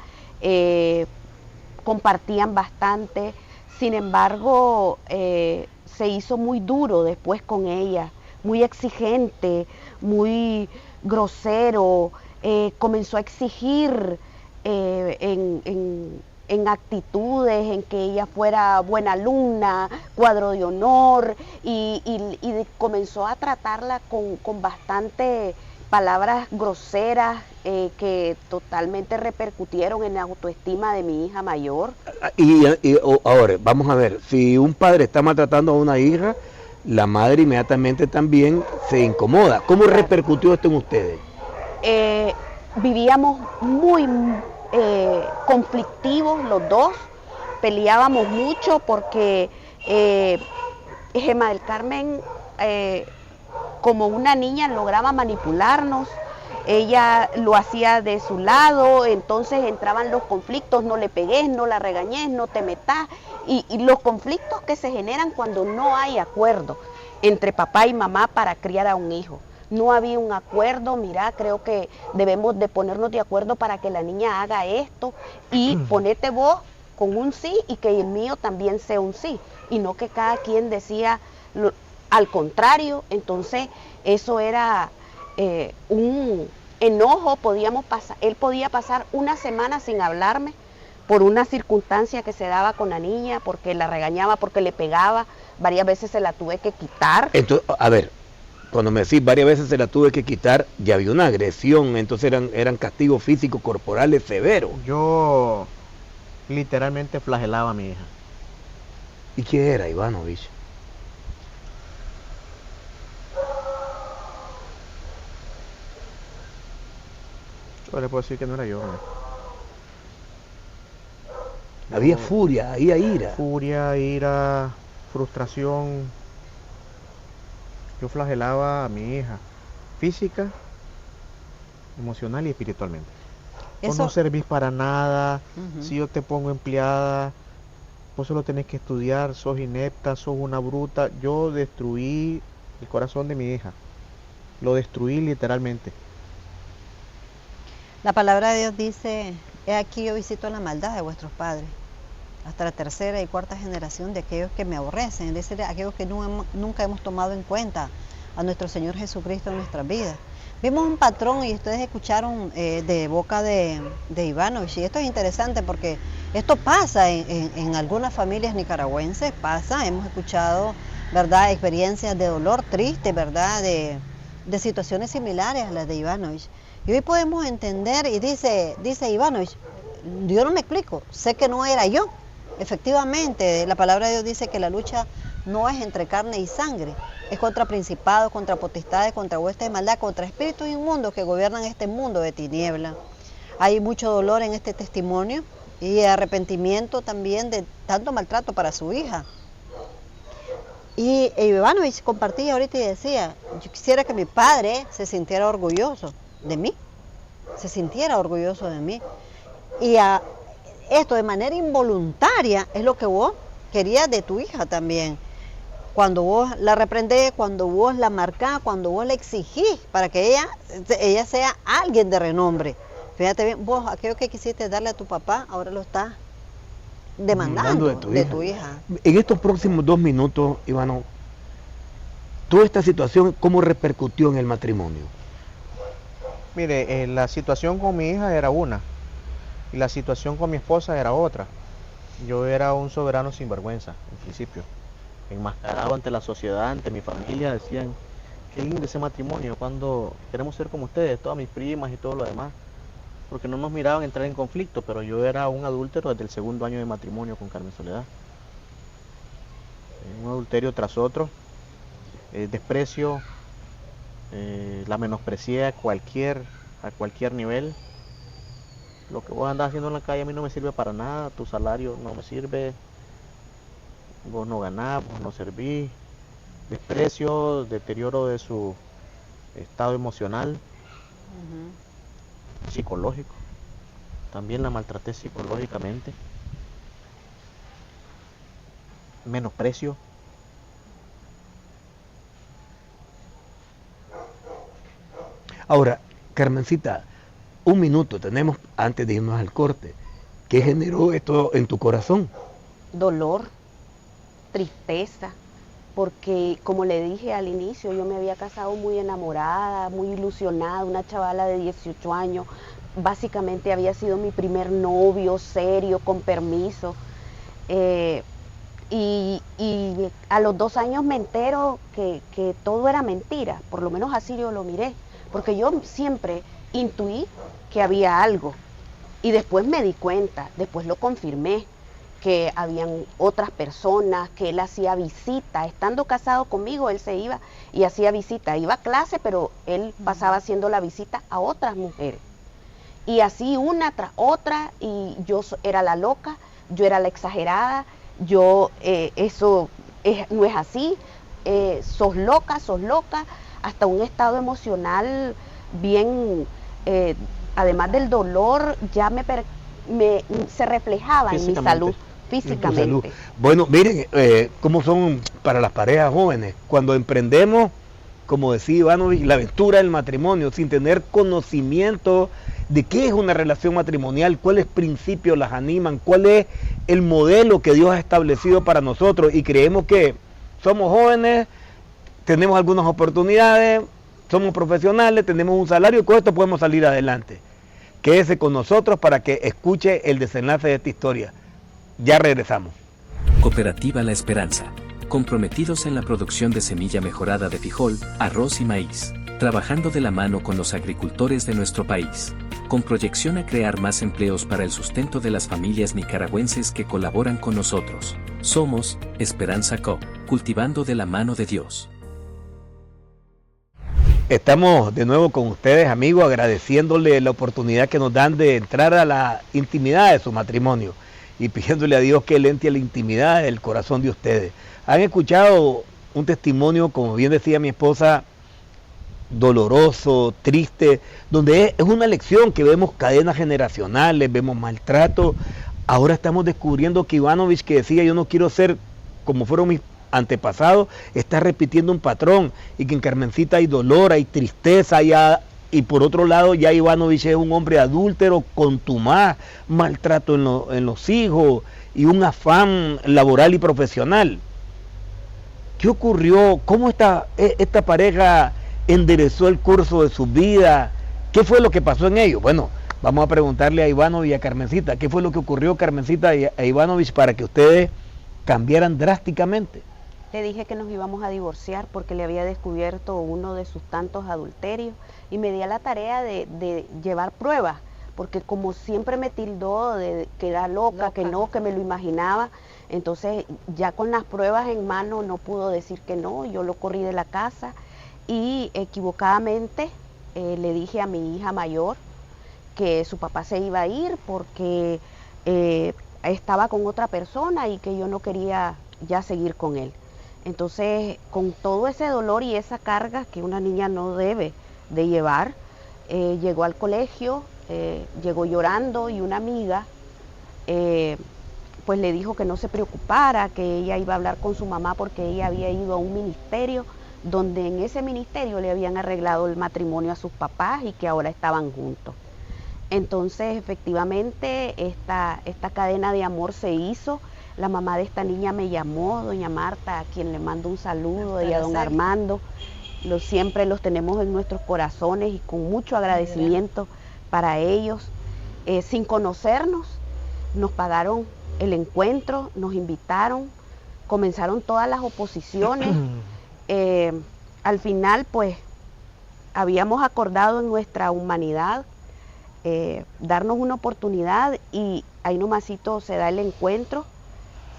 compartían bastante. Sin embargo, se hizo muy duro después con ella, muy exigente, muy grosero, comenzó a exigir en actitudes, en que ella fuera buena alumna, cuadro de honor, y comenzó a tratarla con bastante palabras groseras, que totalmente repercutieron en la autoestima de mi hija mayor. Ahora, vamos a ver, si un padre está maltratando a una hija, la madre inmediatamente también se incomoda. ¿Cómo repercutió esto en ustedes? Vivíamos muy conflictivos los dos, peleábamos mucho porque Gemma del Carmen, como una niña, lograba manipularnos. Ella lo hacía de su lado, entonces entraban los conflictos: no le pegues, no la regañes, no te metas, y los conflictos que se generan cuando no hay acuerdo entre papá y mamá para criar a un hijo. No había un acuerdo. Mira, creo que debemos de ponernos de acuerdo para que la niña haga esto, y ponete vos con un sí y que el mío también sea un sí, y no que cada quien decía al contrario. Entonces eso era un enojo. Él podía pasar una semana sin hablarme por una circunstancia que se daba con la niña, porque la regañaba, porque le pegaba. Varias veces se la tuve que quitar. Entonces, a ver, cuando me decís varias veces se la tuve que quitar, ya había una agresión, entonces eran castigos físicos corporales severos. Yo literalmente flagelaba a mi hija. ¿Y qué era, Ivanovich? Yo le puedo decir que no era yo, ¿no? Había furia, había ira. Furia, ira, frustración, yo flagelaba a mi hija, física, emocional y espiritualmente. Vos no servís para nada, si yo te pongo empleada, vos solo tenés que estudiar, sos inepta, sos una bruta. Yo destruí el corazón de mi hija, lo destruí literalmente. La palabra de Dios dice, he aquí yo visito la maldad de vuestros padres, hasta la tercera y cuarta generación de aquellos que me aborrecen, es decir, aquellos que nunca hemos tomado en cuenta a nuestro Señor Jesucristo en nuestras vidas. Vimos un patrón y ustedes escucharon de boca de Ivanovich, y esto es interesante porque esto pasa en algunas familias nicaragüenses, hemos escuchado, ¿verdad?, experiencias de dolor triste, ¿verdad?, de situaciones similares a las de Ivanovich. Y hoy podemos entender, y dice Ivanovich, yo no me explico, sé que no era yo. Efectivamente, la palabra de Dios dice que la lucha no es entre carne y sangre, es contra principados, contra potestades, contra huestes de maldad, contra espíritus inmundos que gobiernan este mundo de tiniebla. Hay mucho dolor en este testimonio y arrepentimiento también de tanto maltrato para su hija. Y Ivanovich compartía ahorita y decía, yo quisiera que mi padre se sintiera orgulloso de mí, Y esto de manera involuntaria es lo que vos querías de tu hija también. Cuando vos la reprendés, cuando vos la marcás, cuando vos la exigís para que ella sea alguien de renombre. Fíjate bien, vos aquello que quisiste darle a tu papá, ahora lo estás demandando de tu hija. En estos próximos 2 minutos, Ivano, toda esta situación, ¿cómo repercutió en el matrimonio? Mire, la situación con mi hija era una, y la situación con mi esposa era otra. Yo era un soberano sinvergüenza, en principio. Enmascarado ante la sociedad, ante mi familia, decían, qué lindo ese matrimonio, cuando queremos ser como ustedes, todas mis primas y todo lo demás. Porque no nos miraban entrar en conflicto, pero yo era un adúltero desde el 2.º año de matrimonio con Carmen Soledad. Un adulterio tras otro, desprecio, la menosprecié a cualquier nivel. Lo que vos andás haciendo en la calle a mí no me sirve para nada, tu salario no me sirve, vos no ganás, vos no servís. Desprecio, deterioro de su estado emocional, psicológico. También la maltraté psicológicamente. Menosprecio. Ahora, Carmencita, 1 minuto tenemos antes de irnos al corte. ¿Qué generó esto en tu corazón? Dolor, tristeza, porque como le dije al inicio, yo me había casado muy enamorada, muy ilusionada, una chavala de 18 años, básicamente había sido mi primer novio serio, con permiso, y a los 2 años me entero que todo era mentira, por lo menos así yo lo miré, porque yo siempre intuí que había algo, y después me di cuenta, después lo confirmé, que habían otras personas, que él hacía visita, estando casado conmigo, él se iba y hacía visita, iba a clase, pero él pasaba haciendo la visita a otras mujeres, y así una tras otra, y yo era la loca, yo era la exagerada, eso no es así, sos loca, hasta un estado emocional bien, además del dolor, ya se reflejaba en mi salud. Físicamente. Bueno, miren cómo son para las parejas jóvenes. Cuando emprendemos, como decía Ivanovich, la aventura del matrimonio, sin tener conocimiento de qué es una relación matrimonial, cuáles principios las animan, cuál es el modelo que Dios ha establecido para nosotros, y creemos que somos jóvenes, tenemos algunas oportunidades, somos profesionales, tenemos un salario y con esto podemos salir adelante. Quédese con nosotros para que escuche el desenlace de esta historia. Ya regresamos. Cooperativa La Esperanza, comprometidos en la producción de semilla mejorada de frijol, arroz y maíz, trabajando de la mano con los agricultores de nuestro país, con proyección a crear más empleos para el sustento de las familias nicaragüenses que colaboran con nosotros. Somos Esperanza Co., cultivando de la mano de Dios. Estamos de nuevo con ustedes, amigos, agradeciéndole la oportunidad que nos dan de entrar a la intimidad de su matrimonio y pidiéndole a Dios que Él entre a la intimidad del corazón de ustedes. Han escuchado un testimonio, como bien decía mi esposa, doloroso, triste, donde es una lección que vemos cadenas generacionales, vemos maltrato. Ahora estamos descubriendo que Ivanovich, que decía yo no quiero ser como fueron mis antepasados, está repitiendo un patrón, y que en Carmencita hay dolor, hay tristeza, y por otro lado ya Ivanovich es un hombre adúltero, contumaz, maltrato en los hijos y un afán laboral y profesional. ¿Qué ocurrió? ¿Cómo esta pareja enderezó el curso de su vida? ¿Qué fue lo que pasó en ellos? Bueno, vamos a preguntarle a Ivanovich y a Carmencita, ¿qué fue lo que ocurrió, Carmencita y a Ivanovich, para que ustedes cambiaran drásticamente? Le dije que nos íbamos a divorciar porque le había descubierto uno de sus tantos adulterios y me di a la tarea de llevar pruebas, porque como siempre me tildó de que era loca, que no, que me lo imaginaba, entonces ya con las pruebas en mano no pudo decir que no, yo lo corrí de la casa y equivocadamente le dije a mi hija mayor que su papá se iba a ir porque estaba con otra persona y que yo no quería ya seguir con él. Entonces, con todo ese dolor y esa carga que una niña no debe de llevar, llegó al colegio, llegó llorando, y una amiga pues le dijo que no se preocupara, que ella iba a hablar con su mamá porque ella había ido a un ministerio donde en ese ministerio le habían arreglado el matrimonio a sus papás y que ahora estaban juntos. Entonces, efectivamente, esta cadena de amor se hizo. La mamá de esta niña me llamó, doña Marta, a quien le mando un saludo, y a don Armando. Siempre los tenemos en nuestros corazones y con mucho agradecimiento para ellos. Sin conocernos, nos pagaron el encuentro, nos invitaron, comenzaron todas las oposiciones. Al final, pues, habíamos acordado en nuestra humanidad darnos una oportunidad, y ahí nomasito se da el encuentro.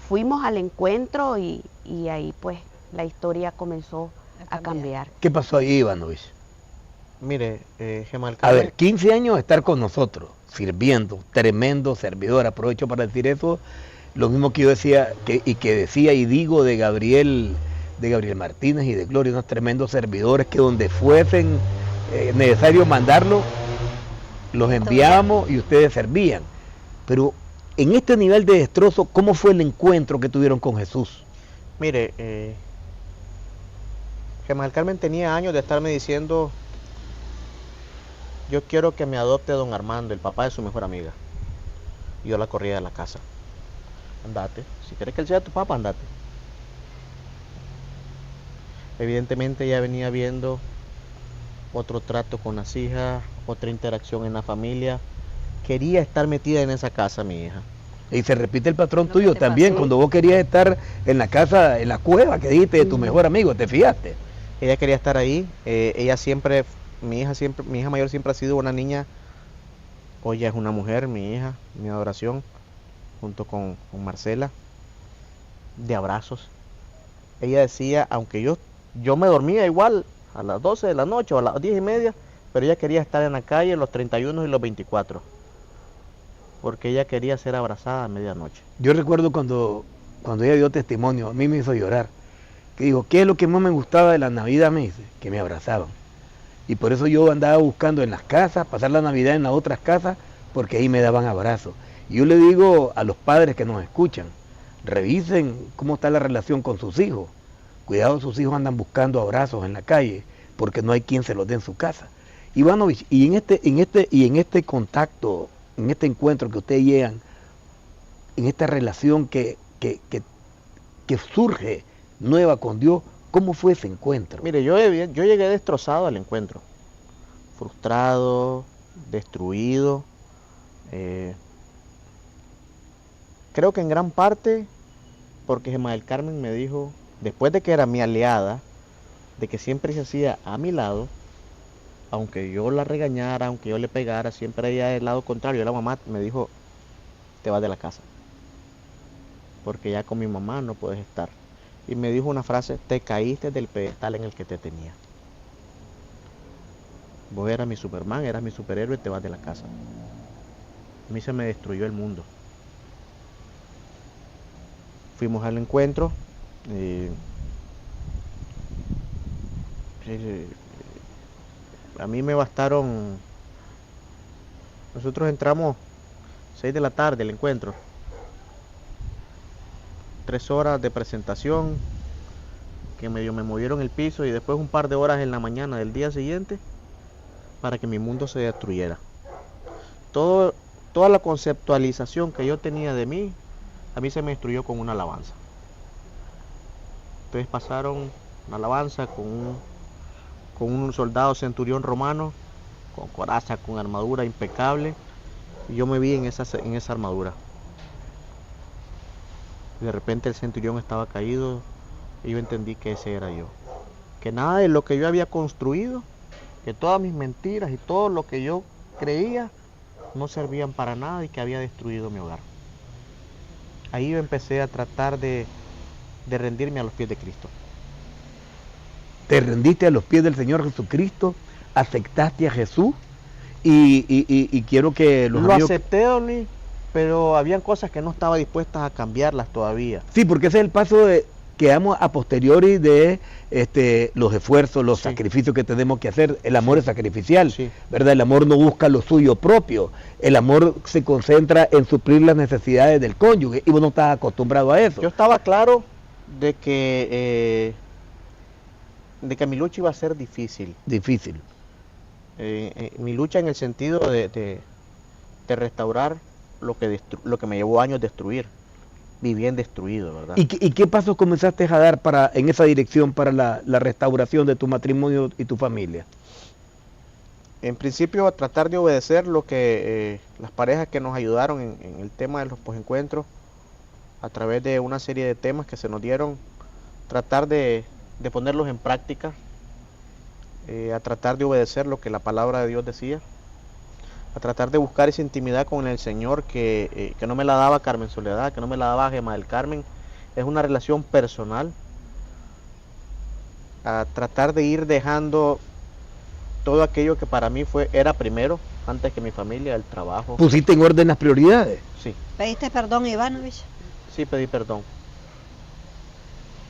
Fuimos al encuentro y ahí pues la historia comenzó a cambiar. ¿Qué pasó ahí, Ivanovich? Mire, Gemal A ver, 15 años de estar con nosotros, sirviendo, tremendo servidor. Aprovecho para decir eso, lo mismo que yo decía y digo de Gabriel Martínez y de Gloria, unos tremendos servidores que donde fuesen necesario mandarlos, los enviábamos y ustedes servían. Pero en este nivel de destrozo, ¿cómo fue el encuentro que tuvieron con Jesús? Mire, Gemal Carmen tenía años de estarme diciendo: yo quiero que me adopte don Armando, el papá de su mejor amiga. Y yo la corría de la casa. Andate, si quieres que él sea tu papá, andate. Evidentemente ella venía viendo otro trato con las hijas, otra interacción en la familia. Quería estar metida en esa casa, mi hija. Y se repite el patrón tuyo también, cuando vos querías estar en la casa, en la cueva que dijiste de tu mejor amigo, ¿te fijaste? Ella quería estar ahí. Ella siempre, mi hija mayor siempre ha sido una niña. Hoy ya es una mujer, mi hija, mi adoración, junto con Marcela, de abrazos. Ella decía, aunque yo me dormía igual a las 12 de la noche o a las 10:30, pero ella quería estar en la calle los 31 y los 24, porque ella quería ser abrazada a medianoche. Yo recuerdo cuando ella dio testimonio, a mí me hizo llorar, que dijo, ¿qué es lo que más me gustaba de la Navidad? Me dice, que me abrazaban. Y por eso yo andaba buscando en las casas, pasar la Navidad en las otras casas, porque ahí me daban abrazos. Y yo le digo a los padres que nos escuchan, revisen cómo está la relación con sus hijos. Cuidado, sus hijos andan buscando abrazos en la calle, porque no hay quien se los dé en su casa. Ivanovich, y en este contacto, en este encuentro que ustedes llegan, en esta relación que surge nueva con Dios, ¿cómo fue ese encuentro? Mire, yo llegué destrozado al encuentro, frustrado, destruido. Creo que en gran parte porque Gemal Carmen me dijo, después de que era mi aliada, de que siempre se hacía a mi lado, aunque yo la regañara, aunque yo le pegara, siempre ella del lado contrario. La mamá me dijo, te vas de la casa, porque ya con mi mamá no puedes estar. Y me dijo una frase, te caíste del pedestal en el que te tenía. Vos eras mi Superman, eras mi superhéroe, te vas de la casa. A mí se me destruyó el mundo. Fuimos al encuentro, A mí me bastaron, nosotros entramos 6 de la tarde el encuentro, 3 horas de presentación, que medio me movieron el piso y después un par de horas en la mañana del día siguiente para que mi mundo se destruyera. Toda la conceptualización que yo tenía de mí, a mí se me destruyó con una alabanza. Entonces pasaron una alabanza con un soldado centurión romano, con coraza, con armadura impecable, y yo me vi en esa armadura. Y de repente el centurión estaba caído y yo entendí que ese era yo. Que nada de lo que yo había construido, que todas mis mentiras y todo lo que yo creía no servían para nada y que había destruido mi hogar. Ahí yo empecé a tratar de rendirme a los pies de Cristo. Te rendiste a los pies del Señor Jesucristo, aceptaste a Jesús y quiero que los amigos... Lo acepté, Don Luis, pero habían cosas que no estaba dispuestas a cambiarlas todavía. Sí, porque ese es el paso que damos a posteriori de los esfuerzos, los sacrificios que tenemos que hacer. El amor es sacrificial, ¿verdad? El amor no busca lo suyo propio. El amor se concentra en suplir las necesidades del cónyuge y vos no estás acostumbrado a eso. Yo estaba claro de que mi lucha iba a ser difícil. Difícil. Mi lucha en el sentido de restaurar lo que me llevó años destruir. Viví bien destruido, ¿verdad? ¿Y qué pasos comenzaste a dar en esa dirección para la restauración de tu matrimonio y tu familia? En principio, a tratar de obedecer lo que las parejas que nos ayudaron en el tema de los posencuentros, a través de una serie de temas que se nos dieron, tratar de ponerlos en práctica, a tratar de obedecer lo que la palabra de Dios decía, a tratar de buscar esa intimidad con el Señor que no me la daba Carmen Soledad, que no me la daba Gemma del Carmen. Es una relación personal. A tratar de ir dejando todo aquello que para mí era primero, antes que mi familia, el trabajo. ¿Pusiste en orden las prioridades? Sí. ¿Pediste perdón, Ivanovich? Sí, pedí perdón.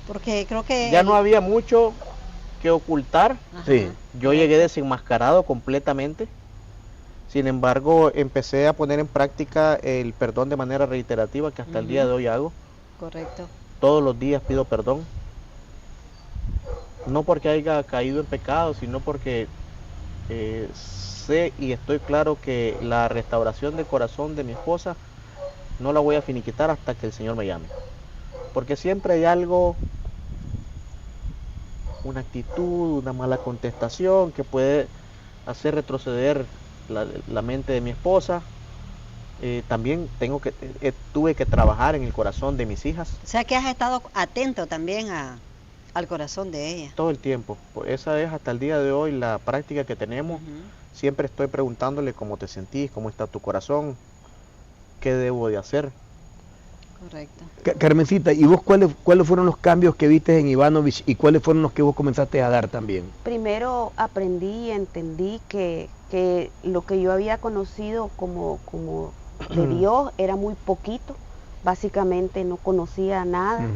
Porque creo que... Ya no había mucho que ocultar. Ajá. Sí. Yo llegué desenmascarado completamente. Sin embargo, empecé a poner en práctica el perdón de manera reiterativa, que hasta el día de hoy hago. Correcto. Todos los días pido perdón. No porque haya caído en pecado, sino porque sé y estoy claro que la restauración del corazón de mi esposa no la voy a finiquitar hasta que el Señor me llame. Porque siempre hay algo, una actitud, una mala contestación que puede hacer retroceder la mente de mi esposa. También tuve que trabajar en el corazón de mis hijas. O sea que has estado atento también al corazón de ella. Todo el tiempo. Esa es hasta el día de hoy la práctica que tenemos. Siempre estoy preguntándole cómo te sentís, cómo está tu corazón, qué debo de hacer. Correcto. Carmencita, ¿y vos cuáles fueron los cambios que viste en Ivanovich y cuáles fueron los que vos comenzaste a dar también? Primero aprendí y entendí que lo que yo había conocido como de Dios era muy poquito. Básicamente no conocía nada.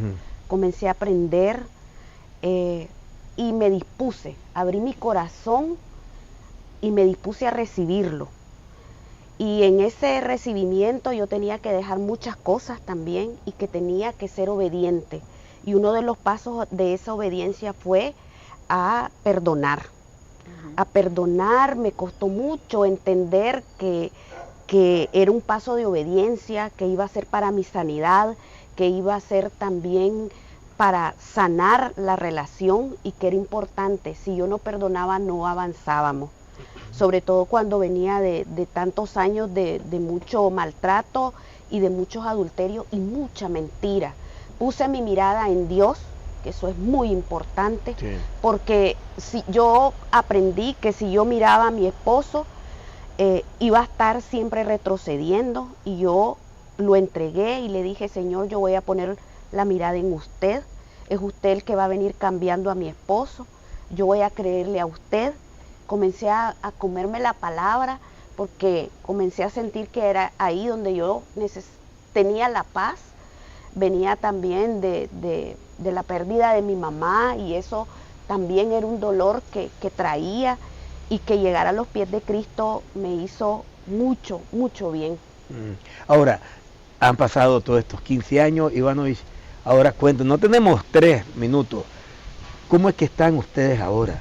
Comencé a aprender y me dispuse, abrí mi corazón y me dispuse a recibirlo. Y en ese recibimiento yo tenía que dejar muchas cosas también y que tenía que ser obediente. Y uno de los pasos de esa obediencia fue a perdonar. A perdonar. Me costó mucho entender que era un paso de obediencia, que iba a ser para mi sanidad, que iba a ser también para sanar la relación y que era importante. Si yo no perdonaba, no avanzábamos. Sobre todo cuando venía de tantos años de mucho maltrato y de muchos adulterios y mucha mentira. Puse mi mirada en Dios, que eso es muy importante, porque yo aprendí que si yo miraba a mi esposo, iba a estar siempre retrocediendo, y yo lo entregué y le dije: Señor, yo voy a poner la mirada en usted, es usted el que va a venir cambiando a mi esposo, yo voy a creerle a usted. Comencé a comerme la palabra, porque comencé a sentir que era ahí donde yo tenía la paz. Venía también de la pérdida de mi mamá, y eso también era un dolor que traía, y que llegar a los pies de Cristo me hizo mucho, mucho bien. Ahora, han pasado todos estos 15 años, Ivanovich, ahora cuenten, no tenemos 3 minutos, ¿cómo es que están ustedes ahora?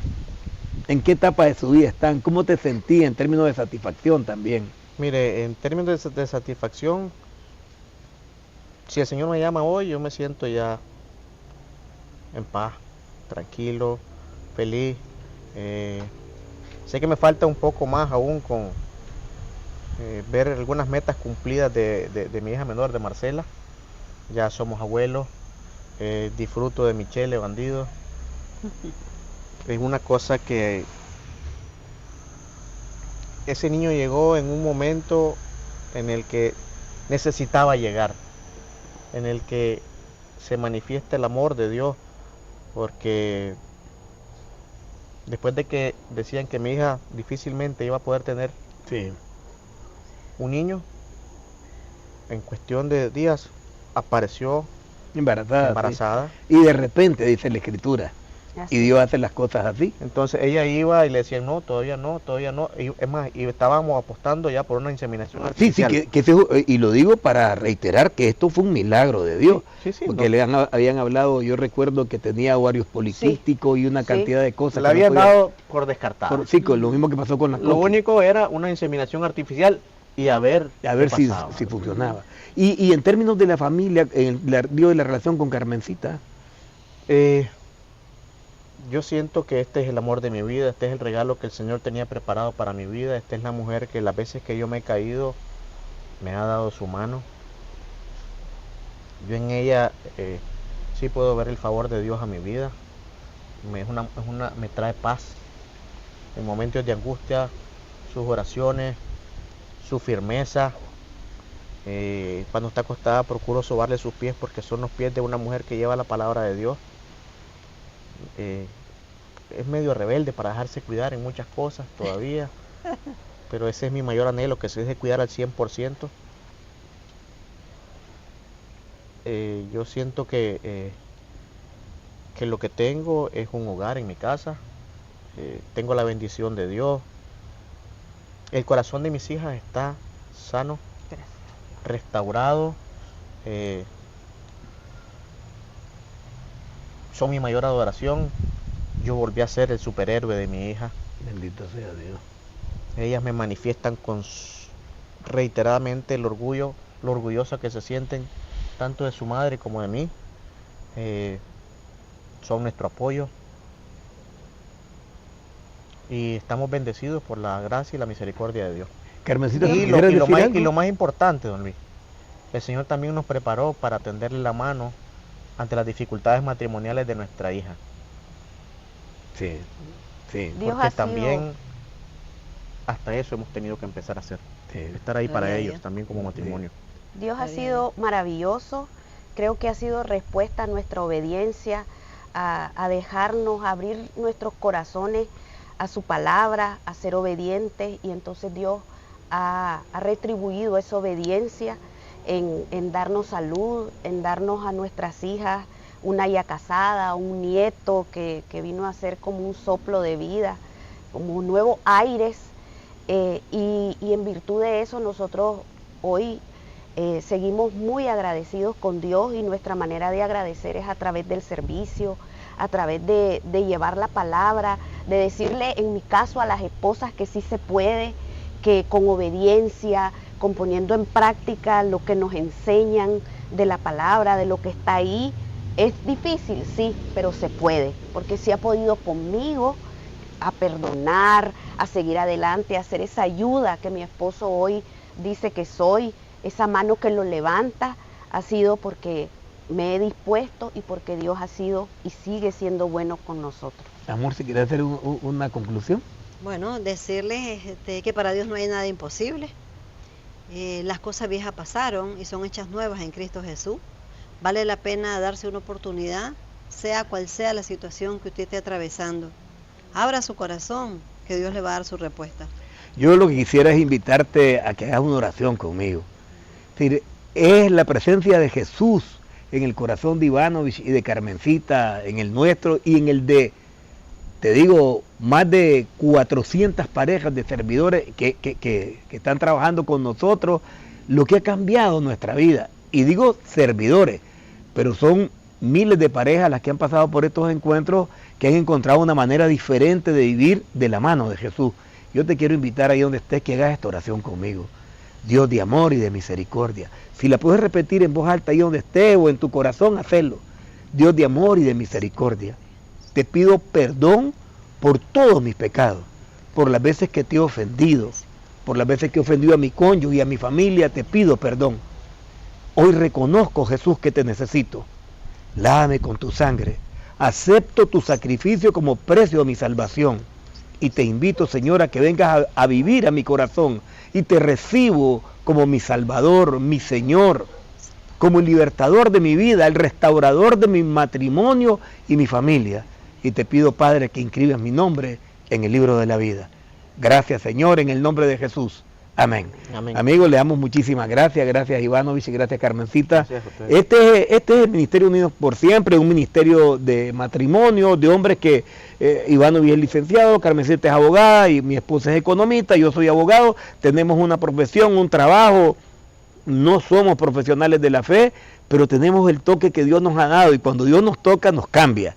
¿En qué etapa de su vida están? ¿Cómo te sentí en términos de satisfacción también? Mire, en términos de satisfacción, si el Señor me llama hoy, yo me siento ya en paz, tranquilo, feliz. Sé que me falta un poco más aún con ver algunas metas cumplidas de mi hija menor, de Marcela. Ya somos abuelos, disfruto de Michele, bandido. Es una cosa que ese niño llegó en un momento en el que necesitaba llegar, en el que se manifiesta el amor de Dios, porque después de que decían que mi hija difícilmente iba a poder tener un niño, en cuestión de días apareció embarazada. Sí. Y de repente, dice la Escritura, Así. y Dios hace las cosas así. Entonces ella iba y le decían, no, todavía no. Y, es más, y estábamos apostando ya por una inseminación Sí, artificial. y lo digo para reiterar que esto fue un milagro de Dios. Sí, porque habían hablado, yo recuerdo que tenía ovarios poliquísticos y una cantidad de cosas. Se la habían dado por descartada. Sí, con lo mismo que pasó con las Lo único era una inseminación artificial y a ver si funcionaba. Y en términos de la familia, digo, de la relación con Carmencita. Yo siento que este es el amor de mi vida, este es el regalo que el Señor tenía preparado para mi vida, esta es la mujer que las veces que yo me he caído me ha dado su mano. Yo en ella sí puedo ver el favor de Dios a mi vida, me trae paz. En momentos de angustia, sus oraciones, su firmeza. Cuando está acostada procuro sobarle sus pies porque son los pies de una mujer que lleva la palabra de Dios. Es medio rebelde para dejarse cuidar en muchas cosas todavía, pero ese es mi mayor anhelo, que se deje cuidar al 100%. Yo siento que lo que tengo es un hogar en mi casa, tengo la bendición de Dios, el corazón de mis hijas está sano, restaurado, son mi mayor adoración. Yo volví a ser el superhéroe de mi hija. Bendito sea Dios. Ellas me manifiestan reiteradamente el orgullo, lo orgullosa que se sienten tanto de su madre como de mí. Son nuestro apoyo. Y estamos bendecidos por la gracia y la misericordia de Dios. Carmencita, Y lo más importante, don Luis, el Señor también nos preparó para tenderle la mano ante las dificultades matrimoniales de nuestra hija. Sí. Dios Porque ha también sido... hasta eso hemos tenido que empezar a hacer. Sí. Estar ahí para Gloria a ellos Dios. también como matrimonio. Dios ha sido maravilloso, creo que ha sido respuesta a nuestra obediencia, a dejarnos abrir nuestros corazones a su palabra, a ser obedientes, y entonces Dios ha retribuido esa obediencia en darnos salud, en darnos a nuestras hijas una ya casada, un nieto que vino a ser como un soplo de vida, como nuevos aires, y en virtud de eso nosotros hoy seguimos muy agradecidos con Dios, y nuestra manera de agradecer es a través del servicio, a través de llevar la palabra, de decirle en mi caso a las esposas que sí se puede, que con obediencia, con poniendo en práctica lo que nos enseñan de la palabra, de lo que está ahí. Es difícil, sí, pero se puede, porque sí ha podido conmigo a perdonar, a seguir adelante, a hacer esa ayuda que mi esposo hoy dice que soy, esa mano que lo levanta, ha sido porque me he dispuesto y porque Dios ha sido y sigue siendo bueno con nosotros. Amor, si quieres hacer una conclusión. Bueno, decirles que para Dios no hay nada imposible. Las cosas viejas pasaron y son hechas nuevas en Cristo Jesús. Vale la pena darse una oportunidad, sea cual sea la situación que usted esté atravesando. Abra su corazón, que Dios le va a dar su respuesta. Yo lo que quisiera es invitarte a que hagas una oración conmigo. Es decir, es la presencia de Jesús en el corazón de Ivanovich y de Carmencita, en el nuestro y en el de te digo, más de 400 parejas de servidores que están trabajando con nosotros, lo que ha cambiado nuestra vida. Y digo servidores, pero son miles de parejas las que han pasado por estos encuentros, que han encontrado una manera diferente de vivir de la mano de Jesús. Yo te quiero invitar ahí donde estés que hagas esta oración conmigo. Dios de amor y de misericordia. Si la puedes repetir en voz alta ahí donde estés o en tu corazón, hacerlo. Dios de amor y de misericordia. Te pido perdón por todos mis pecados, por las veces que te he ofendido, por las veces que he ofendido a mi cónyuge y a mi familia, te pido perdón. Hoy reconozco, Jesús, que te necesito. Lávame con tu sangre. Acepto tu sacrificio como precio de mi salvación. Y te invito, Señor, a que vengas a vivir a mi corazón. Y te recibo como mi Salvador, mi Señor, como el libertador de mi vida, el restaurador de mi matrimonio y mi familia. Y te pido, Padre, que inscribas mi nombre en el libro de la vida. Gracias, Señor, en el nombre de Jesús. Amén. Amén. Amigos, le damos muchísimas gracias. Gracias, Ivanovich, y gracias, Carmencita. Gracias a ustedes. Este es el Ministerio Unidos por Siempre, un ministerio de matrimonio, de hombres que Ivanovich es licenciado, Carmencita es abogada y mi esposa es economista, yo soy abogado. Tenemos una profesión, un trabajo. No somos profesionales de la fe, pero tenemos el toque que Dios nos ha dado, y cuando Dios nos toca, nos cambia.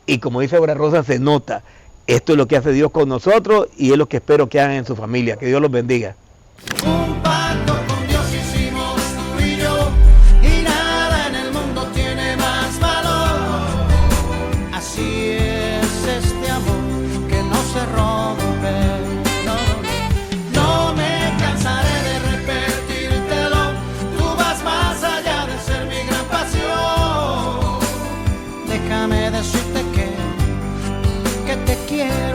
Y como dice Aura Rosa, se nota. Esto es lo que hace Dios con nosotros y es lo que espero que hagan en su familia. Que Dios los bendiga. Un pacto con Dios hicimos tú y yo, y nada en el mundo tiene más valor. Así es este amor que no se rompe. No me cansaré de repetírtelo. Tú vas más allá de ser mi gran pasión. Déjame decirte que te quiero.